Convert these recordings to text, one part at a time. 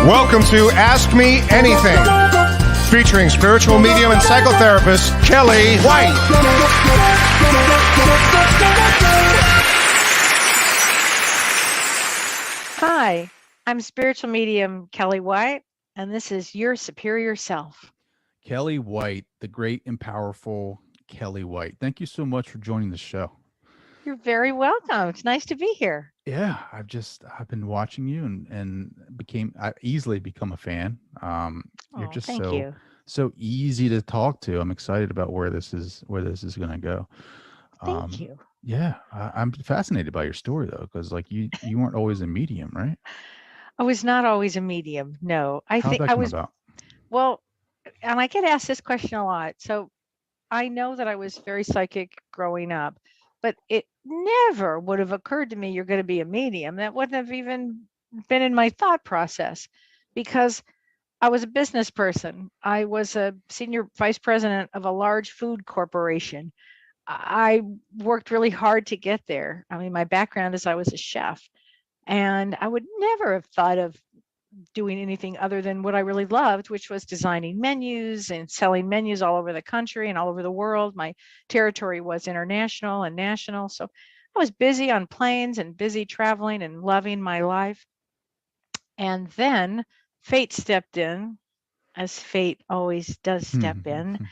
Welcome to Ask Me Anything, featuring spiritual medium and psychotherapist Kellee White. Hi, I'm spiritual medium Kellee White, and this is Your Superior Self. Kellee White, the great and powerful Kellee White. Thank you so much for joining the show. You're very welcome. It's nice to be here. Yeah, I've been watching you and I easily become a fan. You're just so easy to talk to. I'm excited about where this is going to go. Thank you. Yeah, I'm fascinated by your story though, because like you weren't always a medium, right? I was not always a medium. No, How'd that come about? Well, and I get asked this question a lot. So I know that I was very psychic growing up, but it never would have occurred to me you're going to be a medium. That wouldn't have even been in my thought process, because I was a business person. I was a senior vice president of a large food corporation. I worked really hard to get there. I mean, my background is I was a chef, and I would never have thought of doing anything other than what I really loved, which was designing menus and selling menus all over the country and all over the world. My territory was international and national. So I was busy on planes and busy traveling and loving my life. And then fate stepped in, as fate always does step in.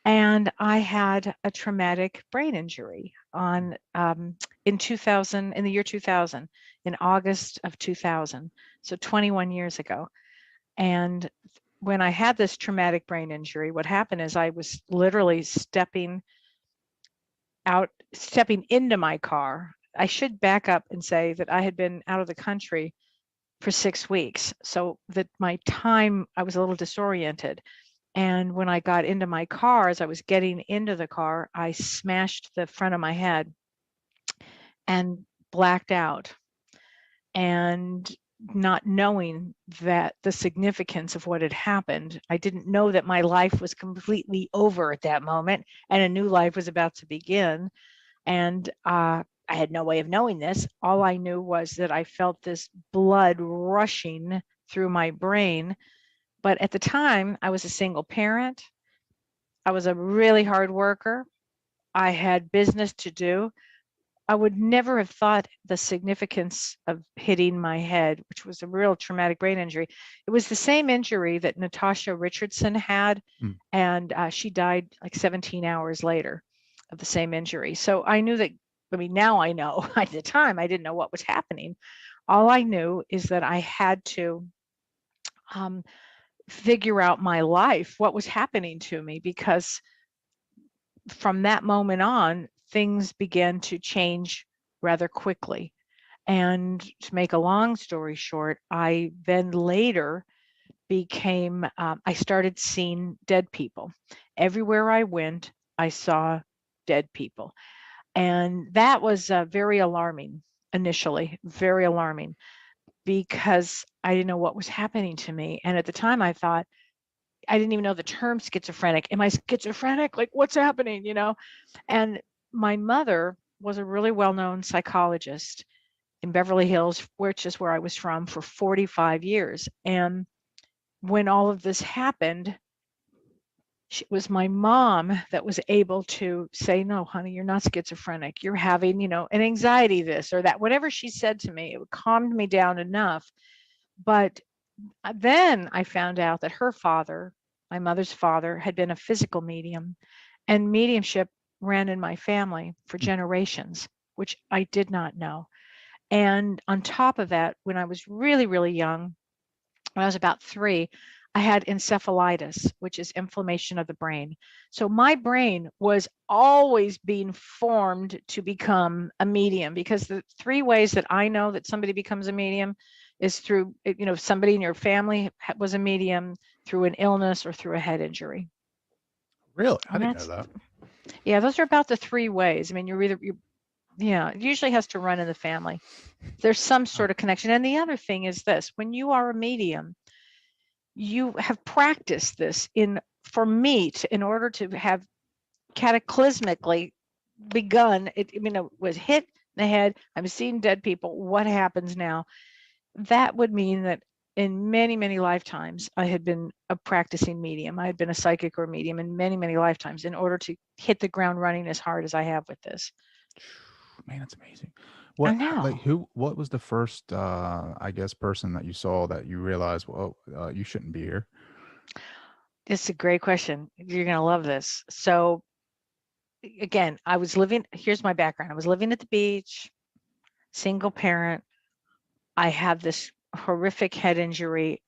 And I had a traumatic brain injury in the year 2000, in August of 2000, so 21 years ago. And when I had this traumatic brain injury, what happened is I was literally stepping into my car. I should back up and say that I had been out of the country for 6 weeks, so that my time, I was a little disoriented. And when I got into my car, as I was getting into the car, I smashed the front of my head and blacked out. And not knowing that the significance of what had happened, I didn't know that my life was completely over at that moment and a new life was about to begin. And I had no way of knowing this. All I knew was that I felt this blood rushing through my brain. But at the time, I was a single parent. I was a really hard worker. I had business to do. I would never have thought the significance of hitting my head, which was a real traumatic brain injury. It was the same injury that Natasha Richardson had, and she died like 17 hours later of the same injury. So I knew that, I mean, now I know. At the time, I didn't know what was happening. All I knew is that I had to figure out my life, what was happening to me, because from that moment on, things began to change rather quickly. And to make a long story short, I then later I started seeing dead people. Everywhere I went, I saw dead people. And that was very alarming initially, very alarming, because I didn't know what was happening to me. And at the time I thought, I didn't even know the term schizophrenic. Am I schizophrenic? Like, what's happening, And my mother was a really well-known psychologist in Beverly Hills, which is where I was from, for 45 years. And when all of this happened, it was my mom that was able to say, no, honey, you're not schizophrenic. You're having, an anxiety, this or that. Whatever she said to me, it calmed me down enough. But then I found out that her father, my mother's father, had been a physical medium, and mediumship ran in my family for generations, which I did not know. And on top of that, when I was really, really young, when I was about 3, I had encephalitis, which is inflammation of the brain. So my brain was always being formed to become a medium, because the 3 ways that I know that somebody becomes a medium is through, somebody in your family was a medium, through an illness, or through a head injury. Really? I didn't know that. Yeah, those are about the 3 ways. I mean, it usually has to run in the family. There's some sort of connection. And the other thing is this: when you are a medium, you have practiced this in order to have cataclysmically begun. It was hit in the head. I'm seeing dead people. What happens now? That would mean that in many, many lifetimes, I had been a practicing medium. I had been a psychic or medium in many, many lifetimes in order to hit the ground running as hard as I have with this. Man, that's amazing. I What, know. what was the first, I guess, person that you saw that you realized, well, you shouldn't be here? It's a great question. You're going to love this. So again, here's my background. I was living at the beach, single parent. I have this horrific head injury.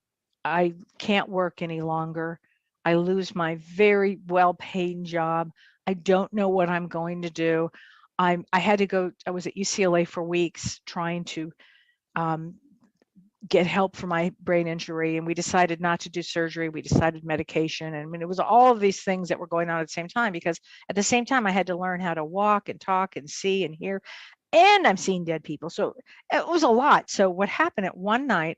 I can't work any longer. I lose my very well-paying job. I don't know what I'm going to do. I was at UCLA for weeks trying to get help for my brain injury, and we decided not to do surgery. We decided medication. And I mean, it was all of these things that were going on at the same time, because at the same time I had to learn how to walk and talk and see and hear, and I'm seeing dead people. So it was a lot. So what happened at one night,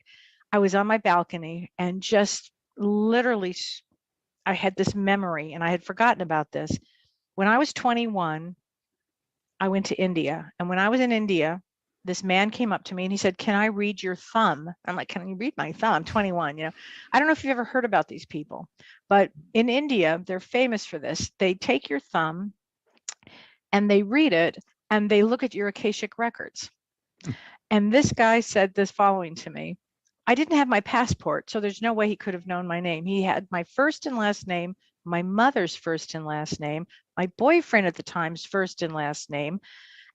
I was on my balcony and just literally, I had this memory, and I had forgotten about this. When I was 21, I went to India. And when I was in India, this man came up to me and he said, "Can I read your thumb?" I'm like, "Can you read my thumb? I'm 21, I don't know if you've ever heard about these people, but in India, they're famous for this. They take your thumb and they read it and they look at your akashic records. And this guy said this following to me. I didn't have my passport, so there's no way he could have known my name. He had my first and last name, my mother's first and last name, my boyfriend at the time's first and last name.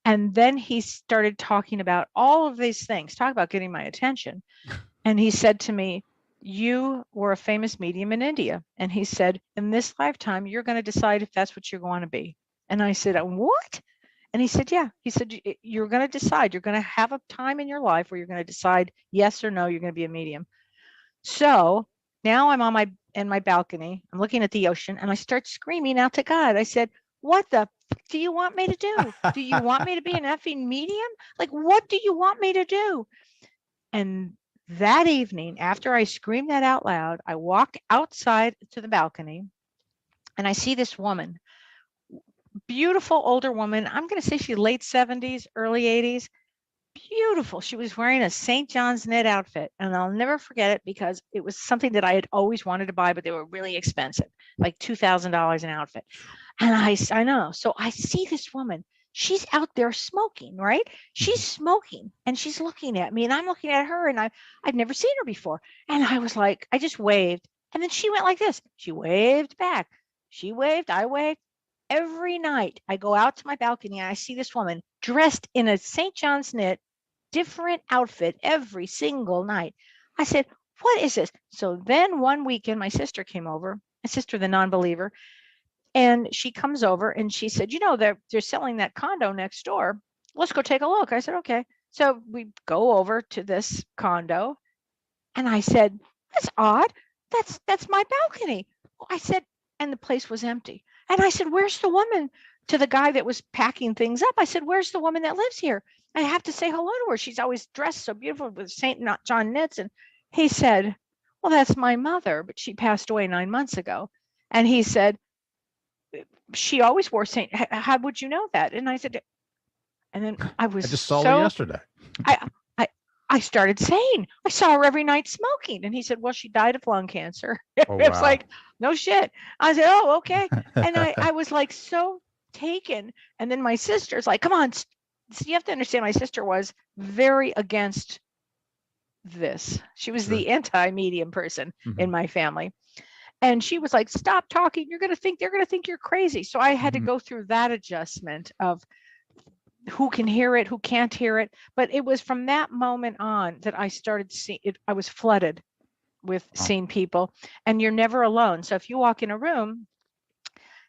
And then he started talking about all of these things, talk about getting my attention. And he said to me, "You were a famous medium in India." And he said, "In this lifetime, you're going to decide if that's what you're going to be." And I said, "What?" And he said, "Yeah." He said, "You're going to decide. You're going to have a time in your life where you're going to decide yes or no, you're going to be a medium." So now I'm on my balcony. I'm looking at the ocean and I start screaming out to God. I said, "What the do you want me to do? Do you want me to be an effing medium? Like, what do you want me to do?" And that evening, after I screamed that out loud, I walk outside to the balcony and I see this woman, beautiful older woman. I'm going to say she's late 70s, early 80s. Beautiful. She was wearing a St. John's knit outfit, and I'll never forget it because it was something that I had always wanted to buy, but they were really expensive, like $2,000 an outfit. And I know. So I see this woman. She's out there smoking, right? She's smoking and she's looking at me and I'm looking at her, and I'd never seen her before. And I was like, I just waved. And then she went like this. She waved back. She waved. I waved. Every night I go out to my balcony and I see this woman dressed in a St. John's knit, different outfit every single night. I said, "What is this?" So then one weekend, my sister came over, my sister, the non-believer, and she comes over and she said, they're selling that condo next door. Let's go take a look. I said, okay. So we go over to this condo and I said, "That's odd. That's my balcony." I said, and the place was empty. And I said, "Where's the woman?" To the guy that was packing things up, I said, "Where's the woman that lives here? I have to say hello to her. She's always dressed so beautiful with St. John knits." And he said, "Well, that's my mother, but she passed away 9 months ago." And he said, "She always wore St. How would you know that?" And I said, and then I was I just saw her yesterday. I started saying, "I saw her every night smoking." And he said, "Well, she died of lung cancer." Oh, It's wow. like, no shit. I said, "Oh, okay." And I was like so taken. And then my sister's like, "Come on." So you have to understand, my sister was very against this. She was Sure. the anti-medium person in my family. And she was like, "Stop talking. They're going to think you're crazy." So I had to go through that adjustment of who can hear it, who can't hear it. But it was from that moment on that I started seeing it. I was flooded with seeing people, and you're never alone. So if you walk in a room,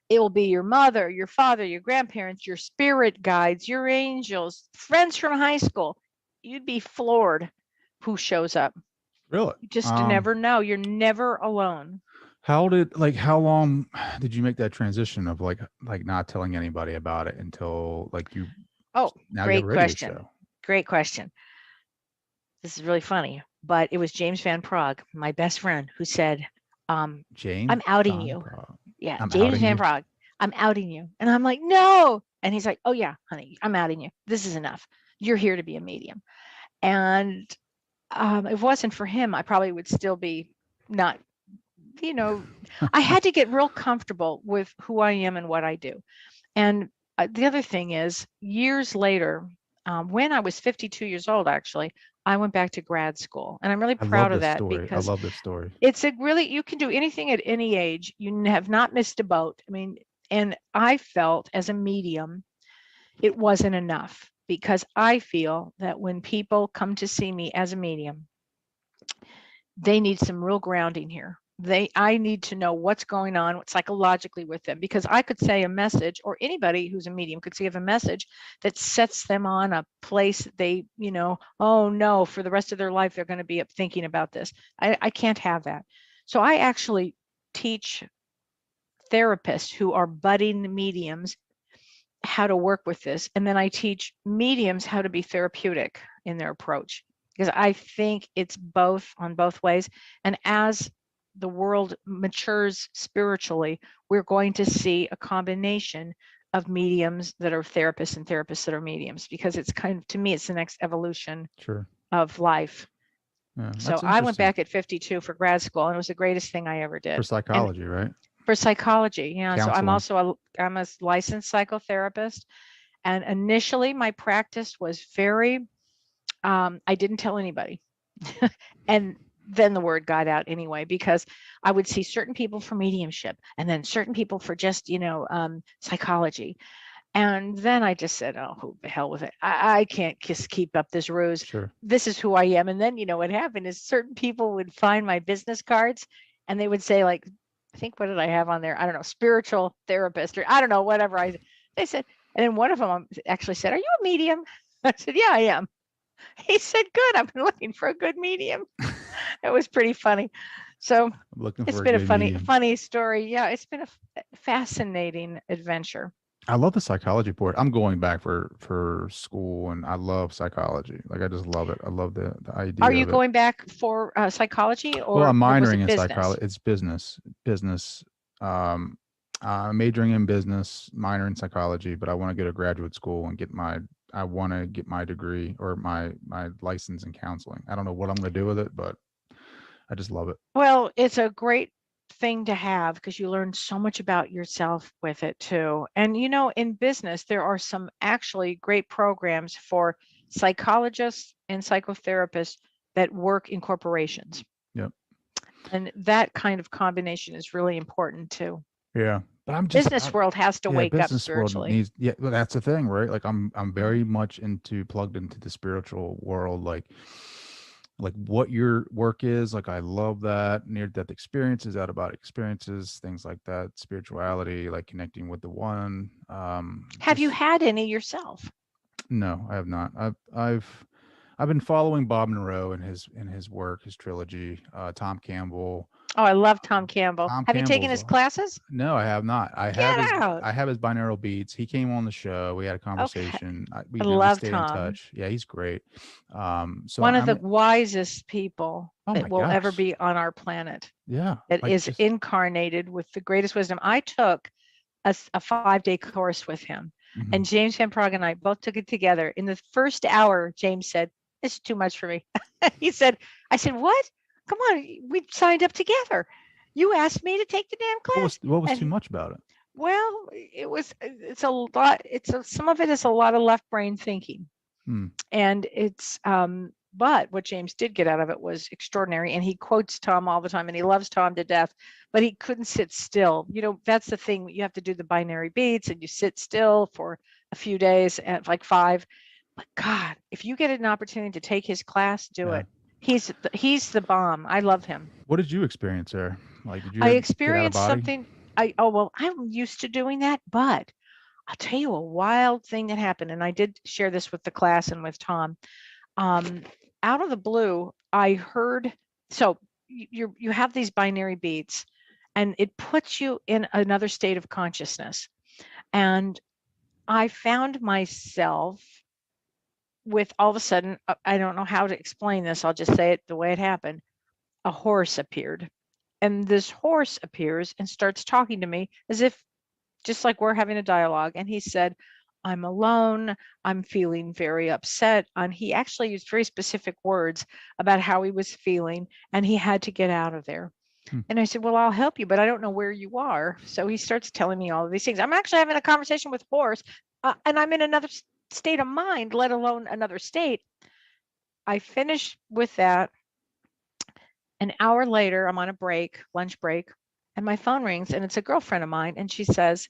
it will be your mother, your father, your grandparents, your spirit guides, your angels, friends from high school. You'd be floored who shows up. Really? You just never know. You're never alone. How long did you make that transition of like not telling anybody about it until like you? Oh, now great you have a radio question. show? Great question. This is really funny, but it was James Van Prague, my best friend, who said, James, "I'm outing Van you." Prague. Yeah, I'm James outing Van you? Prague. "I'm outing you." And I'm like, "No." And he's like, "Oh yeah, honey, I'm outing you. This is enough. You're here to be a medium." And if it wasn't for him, I probably would still be not, I had to get real comfortable with who I am and what I do. And the other thing is, years later, when I was 52 years old, actually, I went back to grad school. And I'm really I love proud of this that story. I because love this story. it's you can do anything at any age. You have not missed a boat. I mean, and I felt as a medium, it wasn't enough because I feel that when people come to see me as a medium, they need some real grounding here. I need to know what's going on psychologically with them, because I could say a message, or anybody who's a medium could say a message that sets them on a place that they, oh no, for the rest of their life, they're going to be up thinking about this. I can't have that. So I actually teach therapists who are budding mediums how to work with this. And then I teach mediums how to be therapeutic in their approach, because I think it's both on both ways. And as the world matures spiritually, we're going to see a combination of mediums that are therapists and therapists that are mediums, because it's kind of, to me, it's the next evolution of life. Yeah, so I went back at 52 for grad school, and it was the greatest thing I ever did. For psychology, right? For psychology, yeah. Counseling. So I'm also I'm a licensed psychotherapist, and initially my practice was very, I didn't tell anybody, and then the word got out anyway, because I would see certain people for mediumship, and then certain people for just psychology, and then I just said, oh, who the hell with it? I can't just keep up this ruse. Sure. This is who I am. And then what happened is certain people would find my business cards, and they would say, like, I think, what did I have on there? I don't know, spiritual therapist, or I don't know, whatever. They said, and then one of them actually said, are you a medium? I said, yeah, I am. He said, good, I've been looking for a good medium. It was pretty funny. So it's been a funny story. Yeah, it's been a fascinating adventure. I love the psychology part. I'm going back for school, and I love psychology. Like, I just love it. I love the idea. Are you going back for psychology, or? Well, I'm minoring in psychology. It's business. Majoring in business, minor in psychology, but I want to go to graduate school and I want to get my degree, or my license in counseling. I don't know what I'm going to do with it, but I just love it. Well, it's a great thing to have, because you learn so much about yourself with it too. And in business, there are some actually great programs for psychologists and psychotherapists that work in corporations. Yep. And that kind of combination is really important too. Yeah. But business world has to wake up spiritually. Well, that's the thing, right? Like, I'm very much plugged into the spiritual world, like what your work is. Like, I love that near-death experiences, out about experiences, things like that, spirituality, like connecting with the one. Have you had any yourself? No, I have not. I've been following Bob Monroe and his work, his trilogy, Tom Campbell. Oh, I love Tom Campbell. Have you taken his classes? No, I have not. I have his binaural beats. He came on the show. We had a conversation. Okay. We love stayed Tom. in touch. Yeah, he's great. So one of the wisest people that will ever be on our planet. Yeah. That is incarnated with the greatest wisdom. I took a 5-day course with him. Mm-hmm. And James Van Prague and I both took it together. In the first hour, James said, "This is too much for me." I said, "What? Come on, we signed up together. You asked me to take the damn class." What was too much about it? Well, it's a lot. Some of it is a lot of left brain thinking. And it's, but what James did get out of it was extraordinary. And he quotes Tom all the time, and he loves Tom to death, but he couldn't sit still. That's the thing. You have to do the binary beats, and you sit still for a few days, at like 5. But God, if you get an opportunity to take his class, do it. He's the bomb. I love him. What did you experience there? Like, did you? I experienced something. I'm used to doing that, but I'll tell you a wild thing that happened, and I did share this with the class and with Tom. Out of the blue, I heard. So you have these binary beats, and it puts you in another state of consciousness. And I found myself with, all of a sudden, I don't know how to explain this. I'll just say it the way it happened. A horse appeared, and this horse appears and starts talking to me as if just like we're having a dialogue. And he said, I'm alone. I'm feeling very upset. And he actually used very specific words about how he was feeling, and he had to get out of there. Hmm. And I said, well, I'll help you, but I don't know where you are. So he starts telling me all of these things. I'm actually having a conversation with Horse, and I'm in another state of mind, let alone another state. I finished with that. An hour later, I'm on a break, lunch break, and my phone rings, and it's a girlfriend of mine. And she says,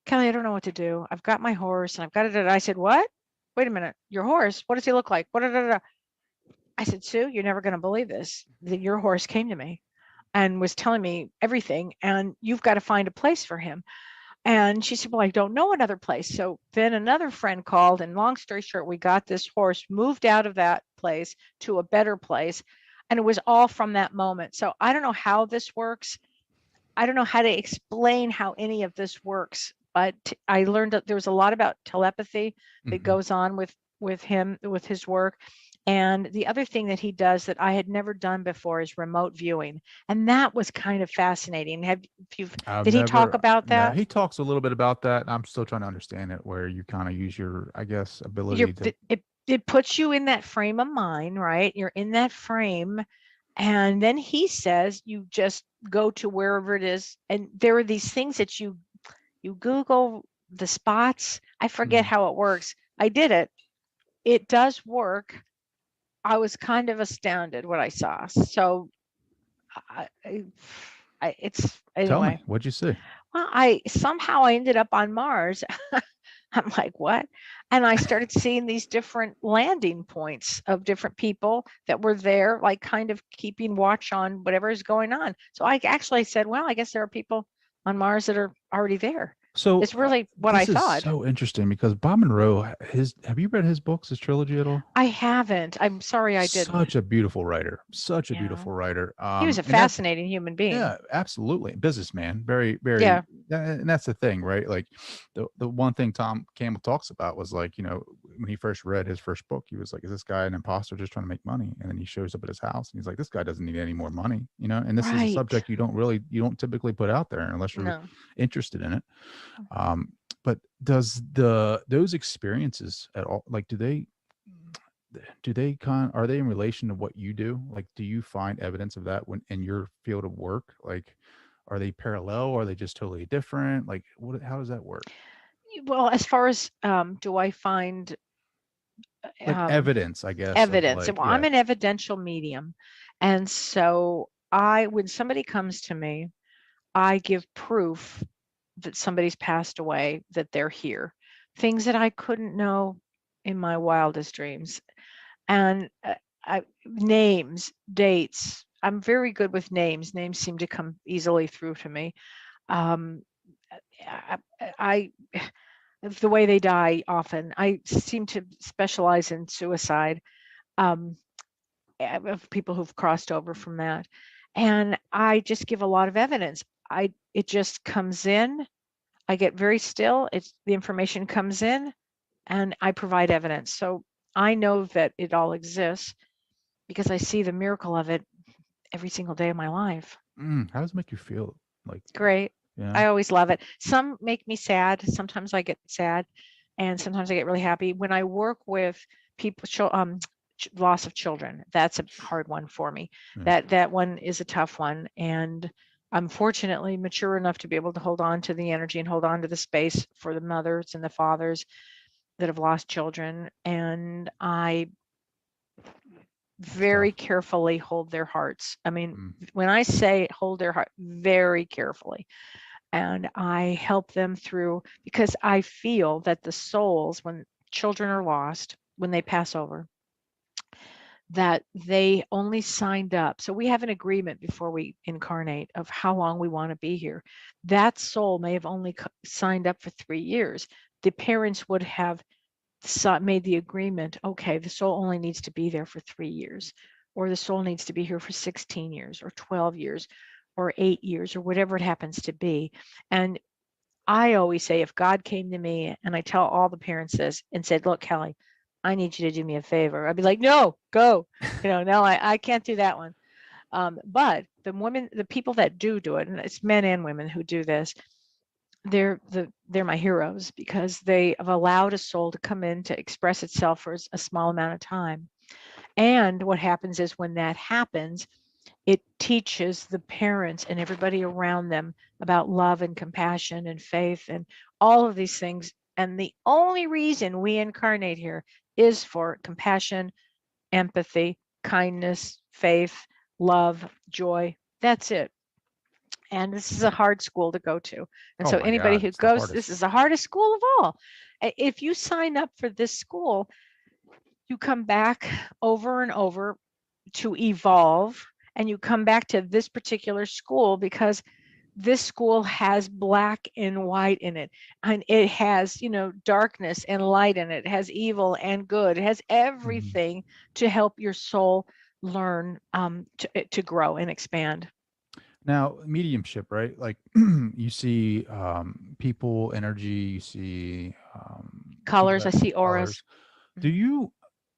Kellee, I don't know what to do. I've got my horse and I've got it. I said, what? Wait a minute. Your horse? What does he look like? What? I said, Sue, you're never going to believe this. Your horse came to me and was telling me everything, and you've got to find a place for him. And she said, well, I don't know another place. So then another friend called, and long story short, we got this horse moved out of that place to a better place. And it was all from that moment. So I don't know how this works. I don't know how to explain how any of this works, but I learned that there's a lot about telepathy that goes on with him, with his work. And the other thing that he does that I had never done before is remote viewing. And that was kind of fascinating. Did he talk about No, that? he talks a little bit about that. I'm still trying to understand it, where you kind of use your, I guess, ability to. It puts you in that frame of mind, right? You're in that frame. And then he says you just go to wherever it is. And there are these things that you Google the spots. I forget how it works. I did it. It does work. I was kind of astounded what I saw. So it's Tell anyway. me, what'd you see? Well, I ended up on Mars. I'm like, what? And I started seeing these different landing points of different people that were there, like kind of keeping watch on whatever is going on. So I actually said, well, I guess there are people on Mars that are already there. So it's really what I thought. This is so interesting because Bob Monroe, have you read his books, his trilogy at all? I haven't. I'm sorry I didn't. Such a beautiful writer. Such a beautiful writer. He was a fascinating human being. Yeah, absolutely. Businessman. Very, very. Yeah. And that's the thing, right? Like the one thing Tom Campbell talks about was like, when he first read his first book, he was like, is this guy an imposter just trying to make money? And then he shows up at his house and he's like, this guy doesn't need any more money, and this is a subject you don't typically put out there unless you're interested in it. But does those experiences at all, like, are they in relation to what you do? Like, do you find evidence of that when in your field of work? Like, are they parallel? Or are they just totally different? Like, how does that work? Well, as far as do I find like evidence, I guess. Evidence. Well, I'm an evidential medium. And so when somebody comes to me, I give proof that somebody's passed away, that they're here. Things that I couldn't know in my wildest dreams. And names, dates. I'm very good with names. Names seem to come easily through to me. The way they die often. I seem to specialize in suicide, of people who've crossed over from that. And I just give a lot of evidence. It just comes in. I get very still. The information comes in and I provide evidence. So I know that it all exists because I see the miracle of it every single day of my life. How does it make you feel? Like, great. Yeah. I always love it. Some make me sad. Sometimes I get sad and sometimes I get really happy. When I work with people, loss of children, that's a hard one for me. That one is a tough one. And I'm fortunately mature enough to be able to hold on to the energy and hold on to the space for the mothers and the fathers that have lost children. And I very carefully hold their hearts. I mean, when I say hold their heart, very carefully. And I help them through, because I feel that the souls, when children are lost, when they pass over, that they only signed up. So we have an agreement before we incarnate of how long we want to be here. That soul may have only signed up for 3 years. The parents would have made the agreement, okay, the soul only needs to be there for 3 years, or the soul needs to be here for 16 years or 12 years or 8 years or whatever it happens to be. And I always say, if God came to me and I tell all the parents this and said, look, Kellee, I need you to do me a favor, I'd be like, no, go. No, I can't do that one. But the people that do it, and it's men and women who do this, they're my heroes because they have allowed a soul to come in to express itself for a small amount of time. And what happens is when that happens, it teaches the parents and everybody around them about love and compassion and faith and all of these things. And the only reason we incarnate here is for compassion, empathy, kindness, faith, love, joy. That's it. And this is a hard school to go to. And Oh so my anybody God, who it's the goes, this hardest. is the hardest school of all. If you sign up for this school, you come back over and over to evolve, and you come back to this particular school because this school has black and white in it, and it has, darkness and light in it. It has evil and good. It has Mhm. everything to help your soul learn, to grow and expand. Now, mediumship, right? Like you see people, energy, you see people Colors, I that see auras. colors. Do Mhm. you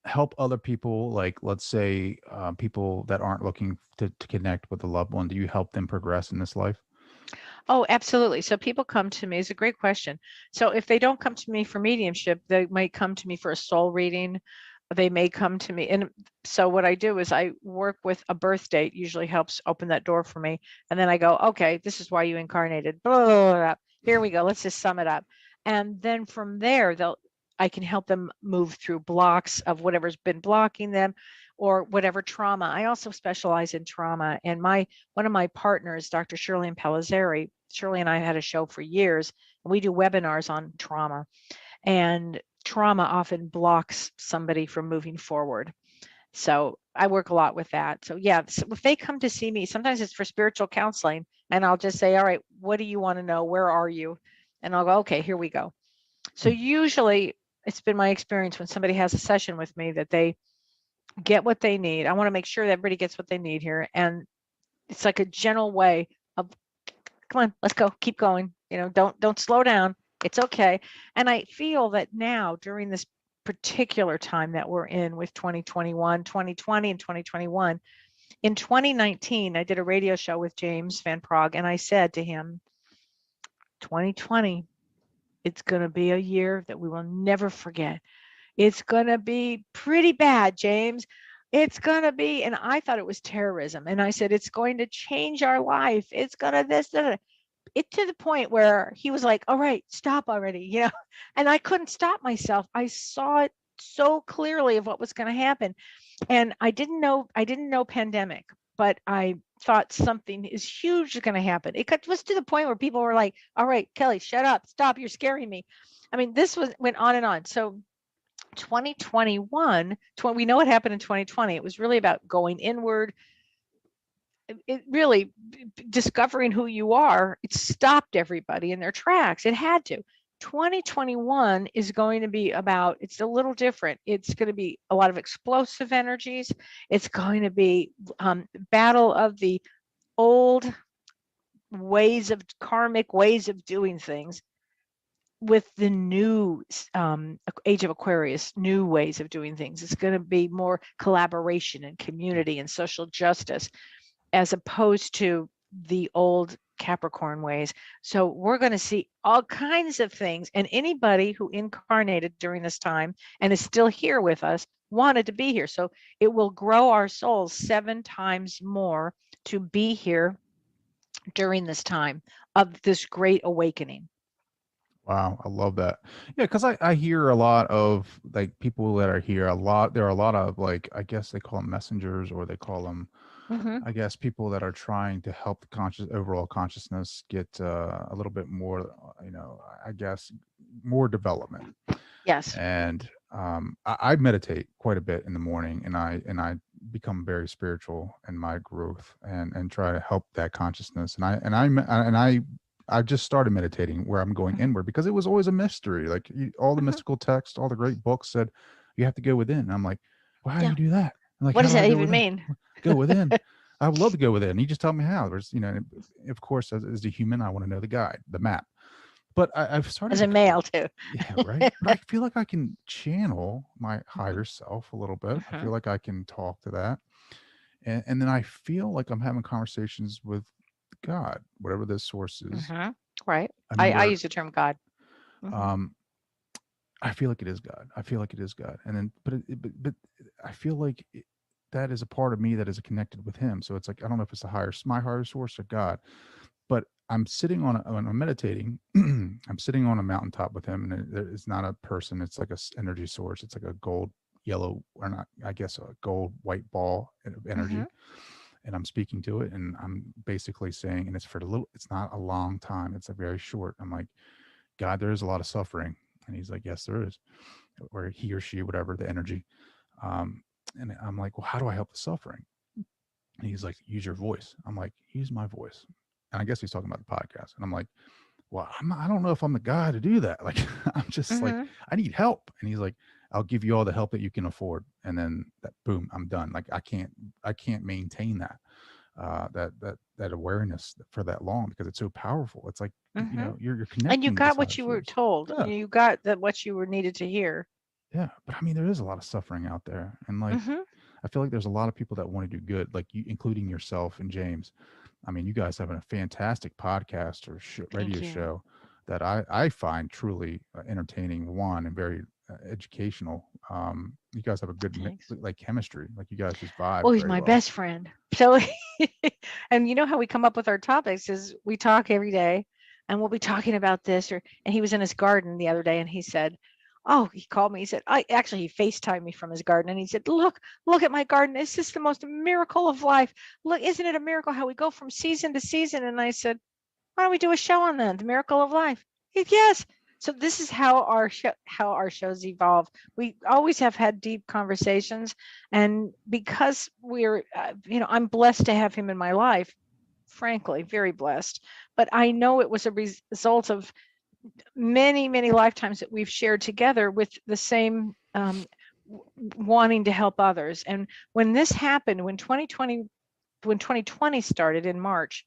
help other people, like let's say people that aren't looking to connect with a loved one? Do you help them progress in this life? Oh, absolutely. So people come to me. It's a great question. So if they don't come to me for mediumship, they might come to me for a soul reading. They may come to me. And so what I do is I work with a birth date, usually helps open that door for me. And then I go, okay, this is why you incarnated. Blah, blah, blah, blah. Here we go. Let's just sum it up. And then from there, I can help them move through blocks of whatever's been blocking them or whatever trauma. I also specialize in trauma. And one of my partners, Dr. Shirley Pellizzeri, Shirley and I had a show for years, and we do webinars on trauma. And trauma often blocks somebody from moving forward. So I work a lot with that. So yeah, so if they come to see me, sometimes it's for spiritual counseling, and I'll just say, all right, what do you want to know? Where are you? And I'll go, okay, here we go. So Hmm. usually it's been my experience when somebody has a session with me that they get what they need. I want to make sure that everybody gets what they need here. And it's like a gentle way of, come on, let's go, keep going. Don't slow down. It's okay. And I feel that now during this particular time that we're in with 2021, 2020, and 2021, in 2019, I did a radio show with James Van Prague, and I said to him, 2020, it's going to be a year that we will never forget. It's going to be pretty bad, James. It's going to be, and I thought it was terrorism. And I said, it's going to change our life. It's going to this, that, it to the point where he was like, all right, stop already, and I couldn't stop myself. I saw it so clearly of what was going to happen. And I didn't know pandemic, but I thought something is huge going to happen. Was to the point where people were like, all right, Kellee, shut up, stop, you're scaring me. I mean, this went on and on. So 2021, we know what happened in 2020. It was really about going inward. It really, discovering who you are. It stopped everybody in their tracks. It had to. 2021 is going to be about, it's a little different. It's going to be a lot of explosive energies. It's going to be battle of the old karmic ways of doing things with the new age of Aquarius, new ways of doing things. It's going to be more collaboration and community and social justice as opposed to the old Capricorn ways. So we're going to see all kinds of things. And anybody who incarnated during this time and is still here with us wanted to be here. So it will grow our souls 7 times more to be here during this time of this great awakening. Wow, I love that. Yeah, because I hear a lot of like people that are here. There are a lot of like I guess they call them messengers or they call them Hmm. I guess people that are trying to help the overall consciousness get a little bit more, I guess more development. Yes. And I meditate quite a bit in the morning, and I become very spiritual in my growth and try to help that consciousness. I just started meditating where I'm going Hmm. inward because it was always a mystery. Like all the Hmm. mystical texts, all the great books said you have to go within. And I'm like, well, how do Yeah. you do that? I'm like, What how does do I that go even within? mean? Go within. I would love to go within. You just tell me how. There's, of course, as a human, I want to know the guide, the map. But I've started As to a male too. yeah, right. But I feel like I can channel my higher self a little bit. I Hmm. feel like I can talk to that. And then I feel like I'm having conversations with God, whatever this source is. Hmm. Right. I mean, I use the term God. um, I feel like it is God. I feel like it is God. And then, but I feel like that is a part of me that is connected with Him. So it's like I don't know if it's my higher source or God, but I'm sitting when I'm meditating. I'm sitting on a mountaintop with Him, and it's not a person. It's like a energy source. It's like a gold, yellow, or not. I guess a gold, white ball of Mm-hmm. energy. And I'm speaking to it, and I'm basically saying, and it's for it's not a long time. It's a very short. I'm like, God, there is a lot of suffering. And He's like, yes, there is. Or he or she, whatever, the energy. Um, and I'm like, well, how do I help the suffering? And he's like, use your voice. I'm like, use my voice. And I guess he's talking about the podcast. And I'm like, well, I don't know if I'm the guy to do that. Like, I'm just like, Mm-hmm. I need help. And he's like, I'll give you all the help that you can afford. And then boom, I'm done. Like, I can't maintain that awareness for that long because it's so powerful. It's like, Mm-hmm. you're And you connecting with this got higher what you were source. told. Yeah. You got that what you were needed to hear. Yeah. But I mean, there is a lot of suffering out there. And like, Mm-hmm. I feel like there's a lot of people that want to do good, like you, including yourself and James. I mean, you guys have a fantastic podcast or radio Thank you. show that I find truly entertaining, one, and very educational. You guys have a good Thanks. like chemistry, like you guys just vibe Well, he's very my well. best friend. So, and you know how we come up with our topics is we talk every day and we'll be talking about this and he was in his garden the other day and he said, oh, he called me. He said, he FaceTimed me from his garden and he said, look at my garden. It's just the most miracle of life. Look, isn't it a miracle how we go from season to season? And I said, why don't we do a show on that? The miracle of life. Yes. So this is how our shows evolve. We always have had deep conversations, and because we're, I'm blessed to have him in my life. Frankly, very blessed. But I know it was a result of many, many lifetimes that we've shared together with the same wanting to help others. And when this happened, when 2020 started in March,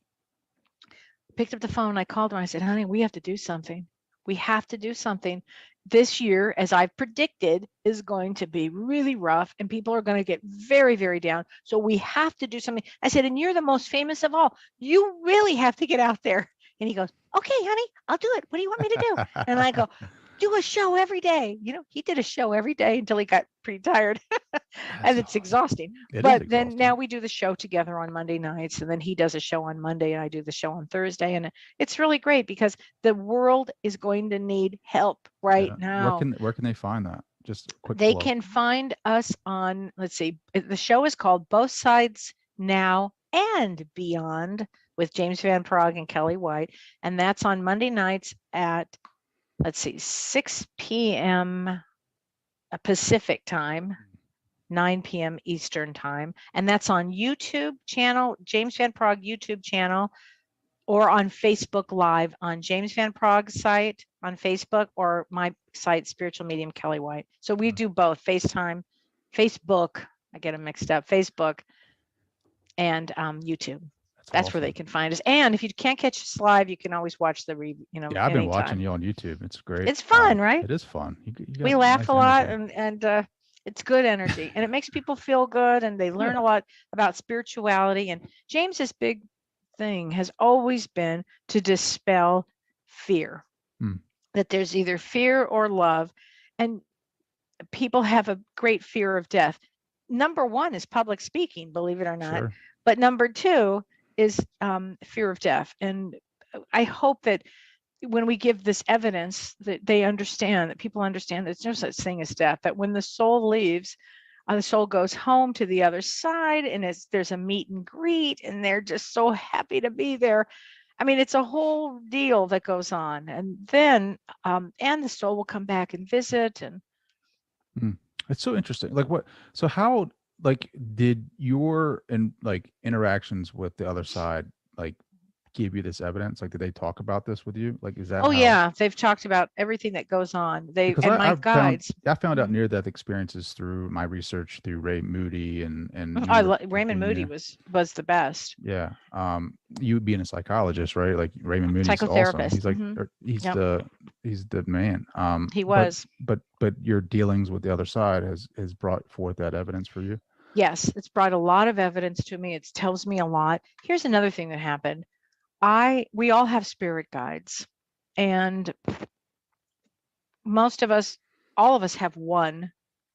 picked up the phone. I called him. I said, honey, we have to do something. We have to do something. This year, as I've predicted, is going to be really rough and people are going to get very, very down. So we have to do something. I said, and you're the most famous of all. You really have to get out there. And he goes, okay, honey, I'll do it. What do you want me to do? And I go, do a show every day. He did a show every day until he got pretty tired. And it's exhausting. But then now we do the show together on Monday nights, and then he does a show on Monday and I do the show on Thursday. And it's really great because the world is going to need help right now. Where can they find that? Just a quick They plug. can find us on, let's see, the show is called Both Sides Now and Beyond with James Van Praagh and Kellee White. And that's on Monday nights at, let's see, 6 p.m. Pacific time, 9 p.m. Eastern time. And that's on YouTube channel, James Van Praagh YouTube channel, or on Facebook Live on James Van Pragh's site on Facebook or my site, Spiritual Medium Kellee White. So we do both Facebook, I get them mixed up, Facebook and YouTube. That's awesome. where they can find us. And if you can't catch us live, you can always watch the Yeah, I've been watching you on YouTube. It's great. It's fun, right? It is fun. We laugh a lot and it's good energy and it makes people feel good and they learn a lot about spirituality. And James's big thing has always been to dispel fear, that there's either fear or love. And people have a great fear of death. Number one is public speaking, believe it or not. Sure. But number two is fear of death. And I hope that when we give this evidence that they understand, that people understand that there's no such thing as death, that when the soul leaves, the soul goes home to the other side and there's a meet and greet and they're just so happy to be there. I mean, it's a whole deal that goes on. And then, and the soul will come back and visit. And it's so interesting. So how, did your interactions with the other side, give you this evidence? Did they talk about this with you? Is that? Oh, yeah. They've talked about everything that goes on. My guides. I found out near-death experiences through my research through Ray Moody and Raymond Moody was the best. Yeah. You being a psychologist, right? Raymond Moody, psychotherapist. Awesome. He's the man. He was. But your dealings with the other side has brought forth that evidence for you. Yes, it's brought a lot of evidence to me. It tells me a lot. Here's another thing that happened. we all have spirit guides, and most of us, all of us have one.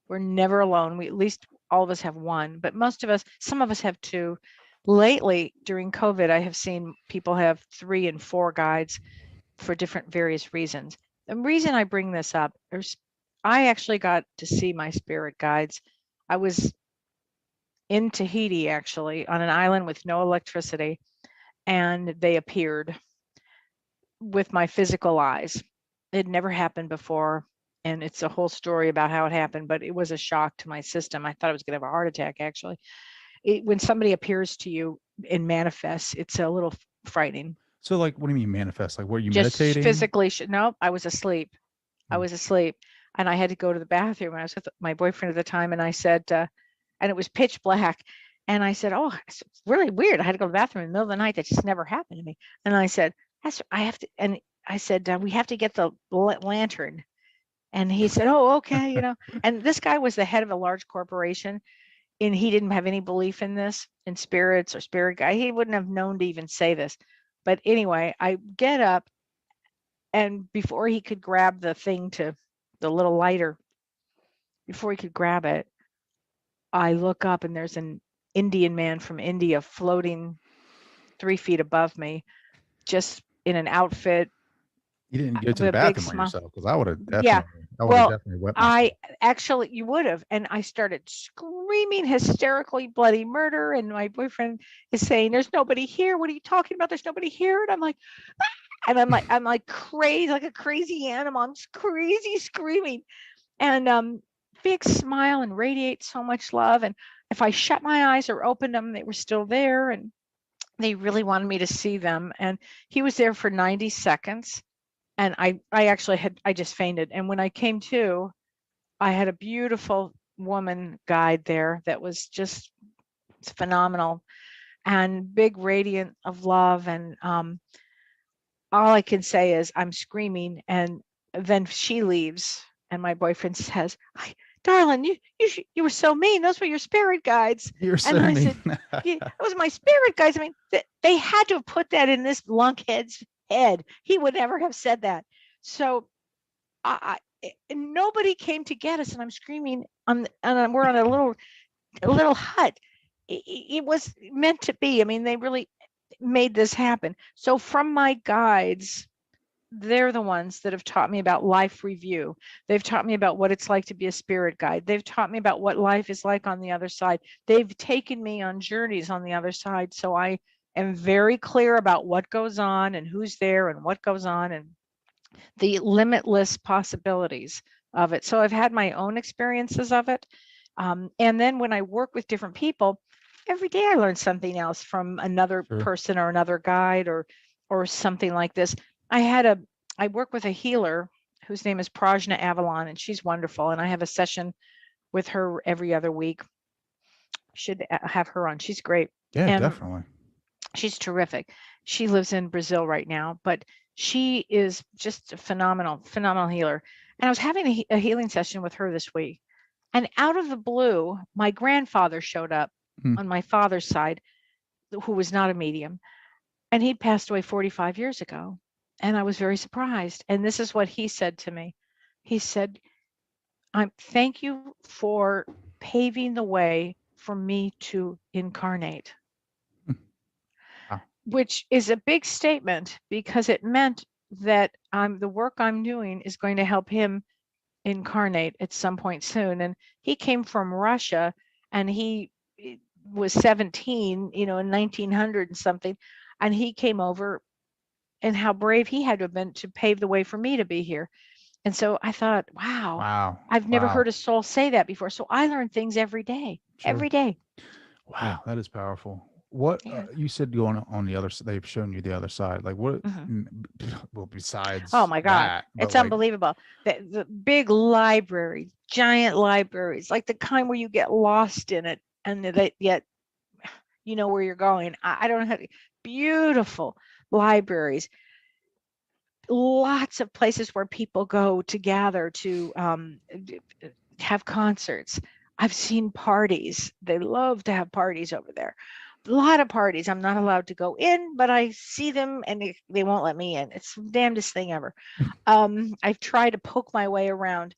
We're never alone. We, at least all of us have one, but most of us, some of us have two. Lately, during COVID, I have seen people have 3 and 4 guides for different various reasons. The reason I bring this up is I actually got to see my spirit guides. I was in Tahiti, actually, on an island with no electricity, and they appeared with my physical eyes. It had never happened before, and it's a whole story about how it happened, but it was a shock to my system. I thought I was going to have a heart attack, actually. When somebody appears to you and manifests, it's a little frightening. So, like, what do you mean manifest? Like, were you Just meditating? physically, no, I was asleep. I was asleep, and I had to go to the bathroom. I was with my boyfriend at the time, and I said, and it was pitch black. And I said, oh, it's really weird. I had to go to the bathroom in the middle of the night. That just never happened to me. And I said, I have to, and I said, we have to get the lantern. And he said, oh, okay, you know. And this guy was the head of a large corporation, and he didn't have any belief in this, in spirits or spirit guy. He wouldn't have known to even say this. But anyway, I get up, and before he could grab the thing to the little lighter, before he could grab it, I look up, and there's an Indian man from India floating 3 feet above me, just in an outfit. You didn't go to with the a big bathroom by smile. yourself, because I would have Yeah. definitely, Well, wet myself. I actually, you would have. And I started screaming hysterically bloody murder. And my boyfriend is saying, there's nobody here. What are you talking about? There's nobody here. And I'm like, ah! And I'm like crazy, like a crazy animal. I'm crazy screaming. And big smile and radiate so much love. And if I shut my eyes or opened them, they were still there. And they really wanted me to see them. And he was there for 90 seconds. And I actually I just fainted. And when I came to, I had a beautiful woman guide there that was just phenomenal and big radiant of love. And all I can say is I'm screaming, and then she leaves, and my boyfriend says, darling, you were so mean. Those were your spirit guides. You're so and I mean. said, yeah, those are my spirit guides. I mean, they had to have put that in this lunkhead's head. He would never have said that. So nobody came to get us, and I'm screaming and we're on a little hut. It was meant to be. I mean, they really made this happen. So from my guides, they're the ones that have taught me about life review. They've taught me about what it's like to be a spirit guide. They've taught me about what life is like on the other side. They've taken me on journeys on the other side. So I am very clear about what goes on and who's there and what goes on and the limitless possibilities of it. So I've had my own experiences of it. And then when I work with different people, every day I learn something else from another person or another guide or something like this. I work with a healer whose name is Prajna Avalon, and she's wonderful. And I have a session with her every other week. Should have her on. She's great. Yeah, and definitely. She's terrific. She lives in Brazil right now, but she is just a phenomenal healer. And I was having a healing session with her this week. And out of the blue, my grandfather showed up on my father's side, who was not a medium. And he'd passed away 45 years ago. And I was very surprised. And this is what he said to me. He said, thank you for paving the way for me to incarnate. Which is a big statement, because it meant that the work I'm doing is going to help him incarnate at some point soon. And he came from Russia, and he was 17, in 1900 and something. And he came over, and how brave he had to have been to pave the way for me to be here. And so I thought, wow. I've never heard a soul say that before. So I learn things every day, every day. Wow, that is powerful. What you said going on the other side, they've shown you the other side. Like what, well, besides oh my God, it's unbelievable. The big library, giant libraries, like the kind where you get lost in it and yet you know where you're going. I don't know how to, beautiful libraries, lots of places where people go to gather to have concerts. I've seen parties. They love to have parties over there. A lot of parties I'm not allowed to go in, but I see them and they won't let me in. It's the damnedest thing ever. I've tried to poke my way around.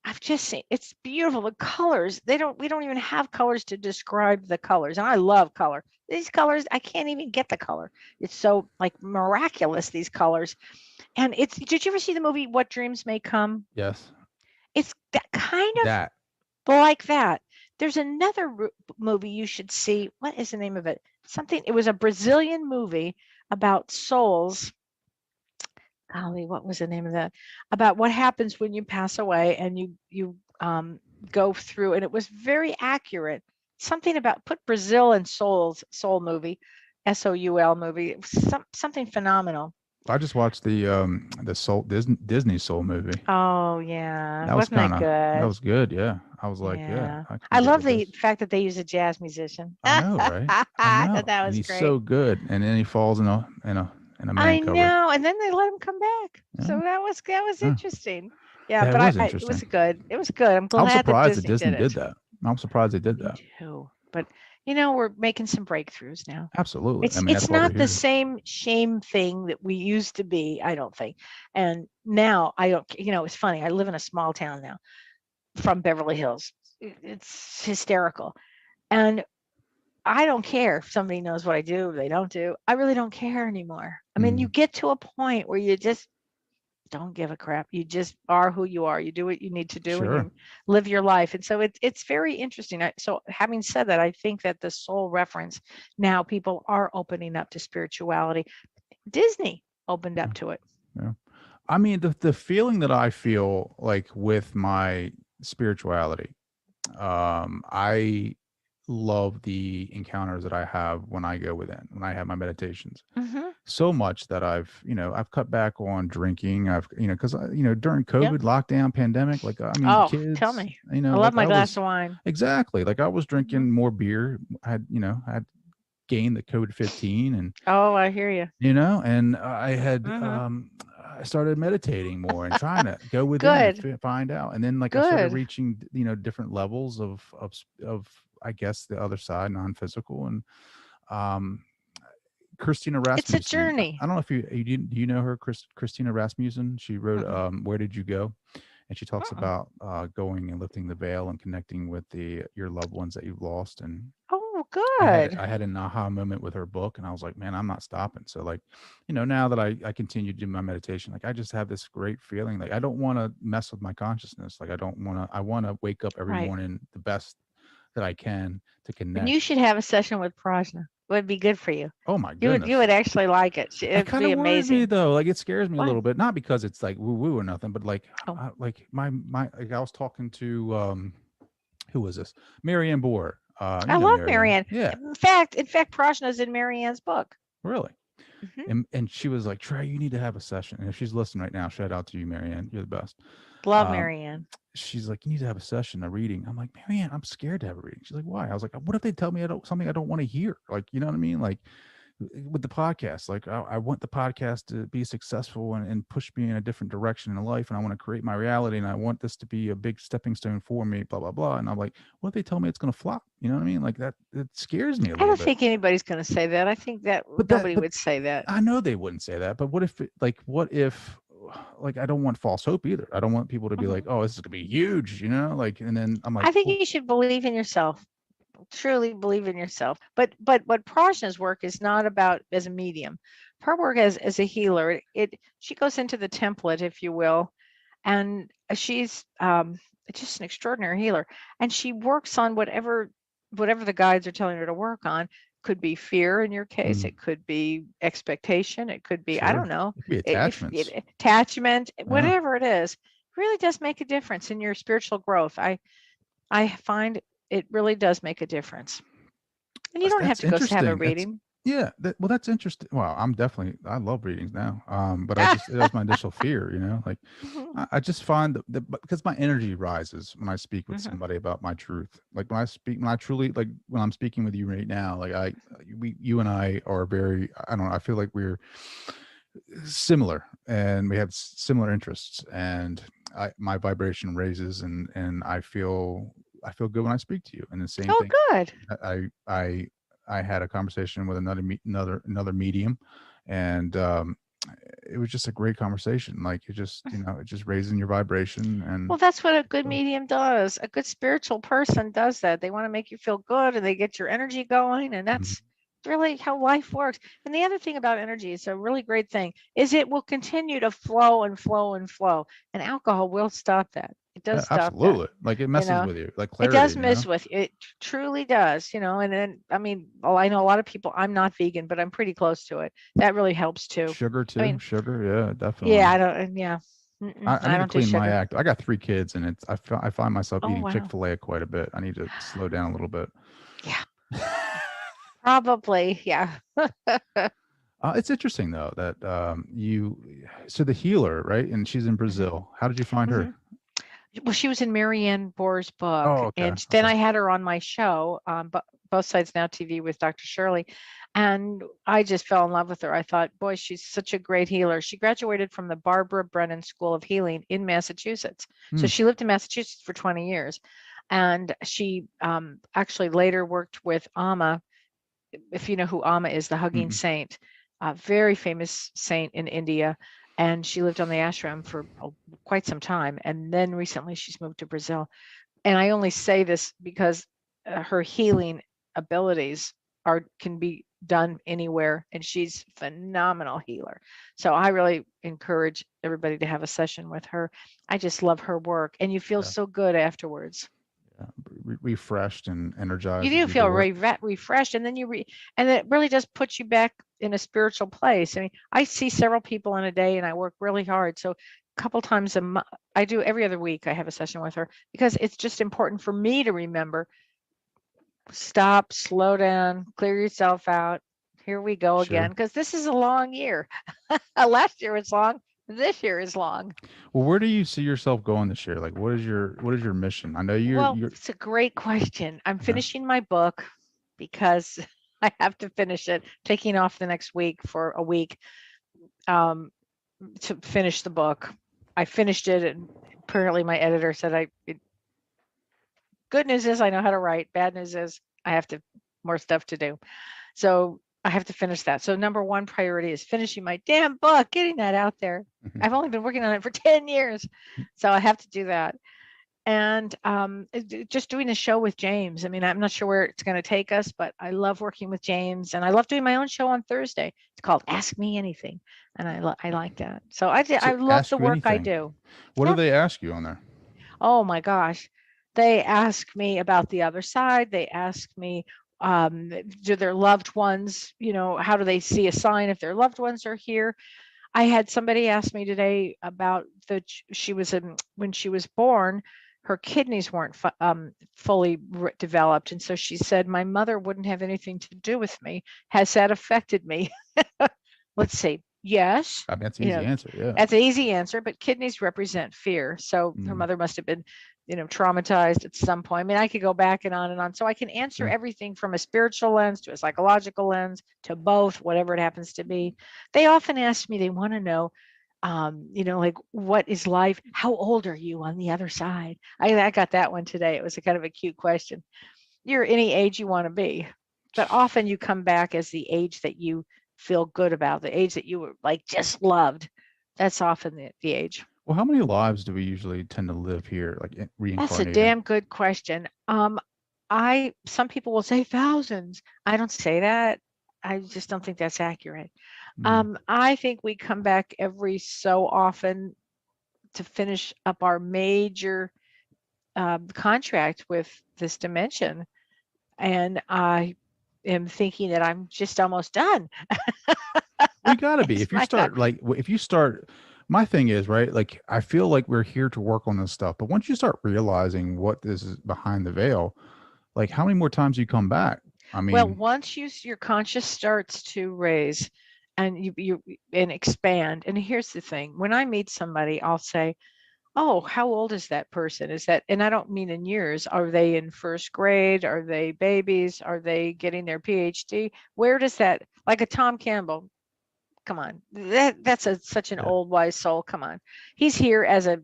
I've just seen it's beautiful. The colors, we don't even have colors to describe the colors. And I love color. These colors, I can't even get the color. It's so like miraculous, these colors. And did you ever see the movie What Dreams May Come? Yes. It's that kind of That. like that. There's another movie you should see. What is the name of it? It was a Brazilian movie about souls. Golly, what was the name of that? About what happens when you pass away and you go through, and it was very accurate. Something about put Brazil and soul movie, Soul movie. It was something phenomenal. I just watched the Soul Disney Soul movie. Oh yeah, That was wasn't that that good? was good. Yeah, I was like, yeah, Yeah, I I can get love with the this. fact that they use a jazz musician. I know, right? I I thought know, that and was he's great. so good. And then he falls in a man I cover. know, and then they let him come back. Yeah, So that was yeah. interesting. Yeah, That but was it was interesting. good. It was good. I'm I'm glad that surprised that Disney Disney did did it. that. I'm surprised they did Me that. too. But we're making some breakthroughs now. Absolutely. I It's mean, that's it's why we're not the here. same shame thing that we used to be, I don't think. And now I don't, it's funny. I live in a small town now from Beverly Hills. It's hysterical. And I don't care if somebody knows what I do, they don't do. I really don't care anymore. I mean, you Mm, get to a point where you just don't give a crap. You just are who you are. You do what you need to do and sure. you live your life. And so it's very interesting. So having said that, I think that the soul reference, now people are opening up to spirituality. Disney opened Yeah. up to it. Yeah. I mean, the feeling that I feel like with my spirituality, I love the encounters that I have when I go within, when I have my meditations. Hmm. So much that I've cut back on drinking. Because during Yep. COVID lockdown pandemic, like, I mean, Oh, tell kids, me. I love like my I glass was of wine. exactly like I was Hmm. drinking more beer. I had gained the COVID-15, and Oh, I hear you. I Hmm. I started meditating more and trying to go within and Good. find out. And then like I started Good. reaching, different levels of I guess the other side, non-physical. And um Christina It's a Rasmussen. journey. I don't know if do you know her, Christina Rasmussen? She wrote Mm-mm. Where Did You Go? And she talks Mm-mm. about going and lifting the veil and connecting with your loved ones that you've lost. And Oh, good. I had an aha moment with her book, and I was like, man, I'm not stopping. So like, now that I continue to do my meditation, like I just have this great feeling. Like I don't want to mess with my consciousness. Like I want to wake up every Right. morning the best that I can to And you connect. should have a session with Prajna. It would be good for you. Oh my You would goodness. actually like it. That It'd kind be of worried me amazing. though. Like it scares me a Why? little bit, not because it's like woo woo or nothing, but like, Oh, like my like I was talking to who was this? Marianne Bohr. I love Marianne. Marianne. Yeah, In fact, Prajna's in Marianne's book. really. Hmm. And she was like, Trey, you need to have a session. And if she's listening right now, shout out to you, Marianne. You're the best. Love Um, Marianne. she's like, you need to have a session, a reading. I'm like, Marianne, I'm scared to have a reading. She's like, why? I was like, what if they tell me something I don't want to hear? Like, you know what I mean? Like with the podcast, like I want the podcast to be successful and push me in a different direction in life. And I want to create my reality. And I want this to be a big stepping stone for me, blah, blah, blah. And I'm like, what if they tell me it's going to flop? You know what I mean? Like that, it scares me a I little don't bit. think anybody's going to say that. I think that nobody But would say that. I know they wouldn't say that, but what if like I don't want false hope either. I don't want people to be like, Hmm. "Oh, this is gonna be huge," like, and then I'm like, I think well, you should believe in yourself. Truly believe in yourself. But what Prajna's work is not about as a medium. Her work as a healer, she goes into the template, if you will, and she's just an extraordinary healer. And she works on whatever the guides are telling her to work on. Could be fear in your case. mm, It could be expectation. It could be, I don't sure, know, it could be if attachments. attachment, Yeah, whatever it is, really does make a difference in your spiritual growth. I find it really does make a difference. And you don't have that's to go have a interesting. That's reading. yeah. That's interesting. Well, I love readings now. But it was my initial fear. Like Mhm, I just find that because my energy rises when I speak with mhm. somebody about my truth. Like when I truly like when I'm speaking with you right now, like you and I are very. I don't know. I feel like we're similar and we have similar interests, and my vibration raises, and I feel good when I speak to you. And the same Oh, thing. good. I I had a conversation with another medium, and it was just a great conversation. Like it just, it just raising your vibration. And Well, that's what a good medium does. A good spiritual person does that. They want to make you feel good and they get your energy going. And that's really how life works. And the other thing about energy, is a really great thing, is it will continue to flow and flow and flow. And alcohol will stop that. It does stop absolutely. that. Like it messes with you, like It clarity. does mess with you. It truly does, and then, I mean, I know a lot of people, I'm not vegan, but I'm pretty close to it. That really helps too. Sugar too. I mean, sugar. Yeah, definitely. yeah, I don't, yeah. I need to don't do clean my sugar. act. I got 3 kids, and I find myself Oh, eating wow. Chick-fil-A quite a bit. I need to slow down a little bit. Yeah. Probably, yeah. It's interesting though that so the healer, right? And she's in Brazil. How did you find her? Well, she was in Marianne Bohr's book, Oh, okay. and then I had her on my show, Both Sides Now TV with Dr. Shirley, and I just fell in love with her. I thought, boy, she's such a great healer. She graduated from the Barbara Brennan School of Healing in Massachusetts. So she lived in Massachusetts for 20 years, and she actually later worked with Amma. If you know who Amma is, the hugging saint, a very famous saint in India. And she lived on the ashram for quite some time. And then recently she's moved to Brazil. And I only say this because her healing abilities can be done anywhere. And she's a phenomenal healer. So I really encourage everybody to have a session with her. I just love her work. And you feel so good afterwards. Refreshed and energized. You do feel refreshed, and then and it really does put you back in a spiritual place. I mean, I see several people in a day, and I work really hard. So a couple times a month, I do every other week. I have a session with her because it's just important for me to remember. Stop, slow down, clear yourself out. Here we go again, because this is a long year. Last year was long. This year is long. Well, where do you see yourself going this year? Like, what is your mission? I know It's a great question. I'm finishing my book because I have to finish it. Taking off the next week for a week to finish the book. I finished it, and apparently my editor said good news is I know how to write. Bad news is I have more stuff to do. So I have to finish that. So number one priority is finishing my damn book, getting that out there. I've only been working on it for 10 years. So I have to do that. And just doing a show with James. I mean, I'm not sure where it's going to take us, but I love working with James, and I love doing my own show on Thursday. It's called Ask Me Anything, and I like that. So I love the work I do. What do they ask you on there? Oh my gosh, they ask me about the other side. They ask me, do their loved ones, how do they see a sign if their loved ones are here? I had somebody ask me today about when she was born, her kidneys weren't fully developed. And so she said, my mother wouldn't have anything to do with me. Has that affected me? Let's see. Yes. I mean, that's an easy answer. Yeah. That's an easy answer, but kidneys represent fear. So her mother must have been, traumatized at some point. I mean, I could go back and on and on. So I can answer everything from a spiritual lens to a psychological lens to both, whatever it happens to be. They often ask me, they want to know, like, what is life? How old are you on the other side? I got that one today. It was a kind of a cute question. You're any age you want to be, but often you come back as the age that you feel good about, the age that you were like just loved. That's often the age. Well, how many lives do we usually tend to live here, like reincarnated? That's a damn good question. Some people will say thousands. I don't say that. I just don't think that's accurate. I think we come back every so often to finish up our major contract with this dimension. And I am thinking that I'm just almost done. We gotta be. If you start, my thing is, right, like, I feel like we're here to work on this stuff, but once you start realizing what this is behind the veil, like, how many more times you come back? I mean, well, once your conscious starts to raise and you and expand, and here's the thing, when I meet somebody, I'll say, oh, how old is that person? And I don't mean in years. Are they in first grade? Are they babies? Are they getting their PhD? Where does that, like a Tom Campbell, come on, that's such an old wise soul. Come on, he's here as an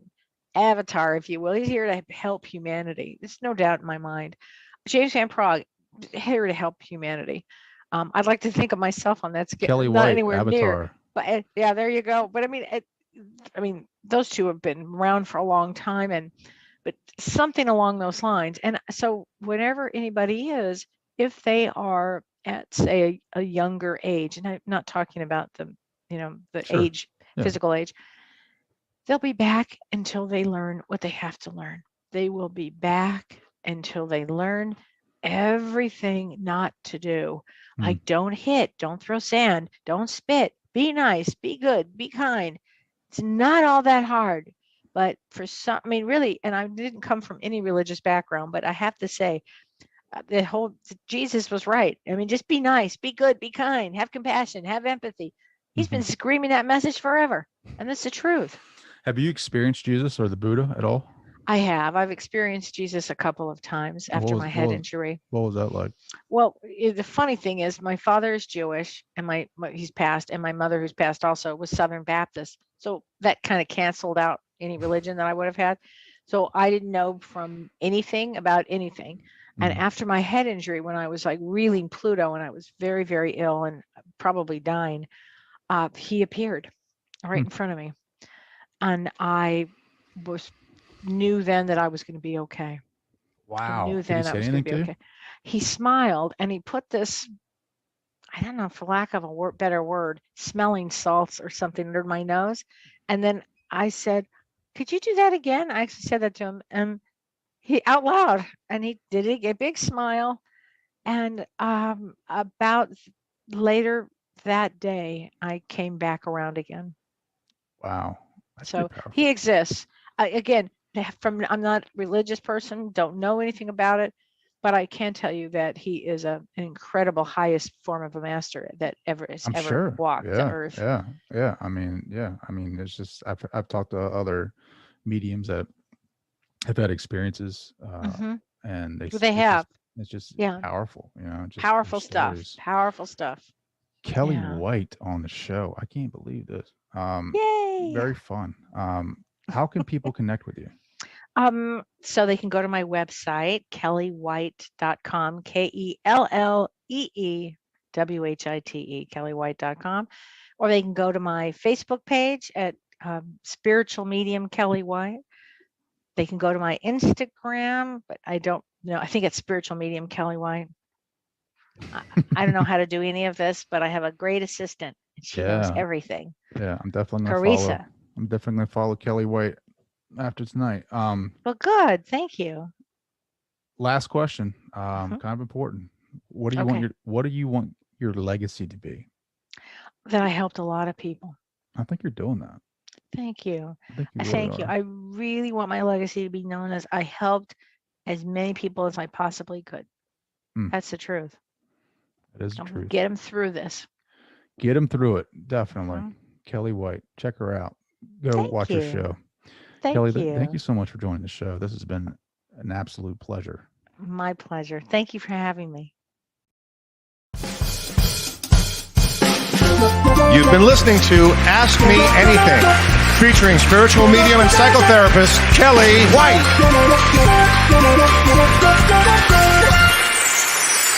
avatar, if you will. He's here to help humanity. There's no doubt in my mind. James Van Praagh here to help humanity. I'd like to think of myself on that scale. Kellee Not White, anywhere near, Avatar. but yeah, there you go. But I mean, those two have been around for a long time, but something along those lines. And so whenever anybody is, if they are at, say, a younger age, and I'm not talking about the Sure. age, Yeah. physical age, they'll be back until they learn what they have to learn. They will be back until they learn everything not to do. Like, don't hit, don't throw sand, don't spit, be nice, be good, be kind. It's not all that hard. But for some, I mean, really, and I didn't come from any religious background, but I have to say, Jesus was right. I mean, just be nice, be good, be kind, have compassion, have empathy. He's been screaming that message forever, and that's the truth. Have you experienced Jesus or the Buddha at all? I have. I've experienced Jesus a couple of times after my head injury. What was that like? Well, the funny thing is, my father is Jewish, and he's passed, and my mother, who's passed also, was Southern Baptist. So that kind of canceled out any religion that I would have had. So I didn't know from anything about anything. And after my head injury, when I was like reeling Pluto and I was very, very ill and probably dying, he appeared right in front of me. And I knew then that I was going to be okay. Wow. I knew then I was going to be okay. He smiled and he put this, I don't know, for lack of a better word, smelling salts or something under my nose. And then I said, could you do that again? I actually said that to him, and he out loud, and he did it, a big smile. And about later that day, I came back around again. Wow. That's so he exists. Again, I'm not a religious person, don't know anything about it, but I can tell you that he is an incredible highest form of a master that ever walked the earth. Yeah. I mean, it's just I've talked to other mediums that have had experiences, and it's just powerful, just powerful stuff. Powerful stuff. Kellee White on the show. I can't believe this. Yay! Very fun. How can people connect with you? So they can go to my website, kelleewhite.com, KELLEEWHITE, kelleewhite.com, or they can go to my Facebook page at Spiritual Medium Kellee White. They can go to my Instagram, but I don't know. I think it's Spiritual Medium Kellee White. I don't know how to do any of this, but I have a great assistant. And she knows everything. Yeah, I'm definitely gonna follow Kellee White after tonight. Well, good. Thank you. Last question. Kind of important. What do you want your legacy to be? That I helped a lot of people. I think you're doing that. Thank you. Thank you. I really want my legacy to be known as I helped as many people as I possibly could. That's the truth. That is the truth. Get them through this. Get them through it. Definitely. Kellee White. Check her out. Go watch her show. Kellee, thank you so much for joining the show. This has been an absolute pleasure. My pleasure. Thank you for having me. You've been listening to Ask Me Anything, featuring spiritual medium and psychotherapist Kellee White.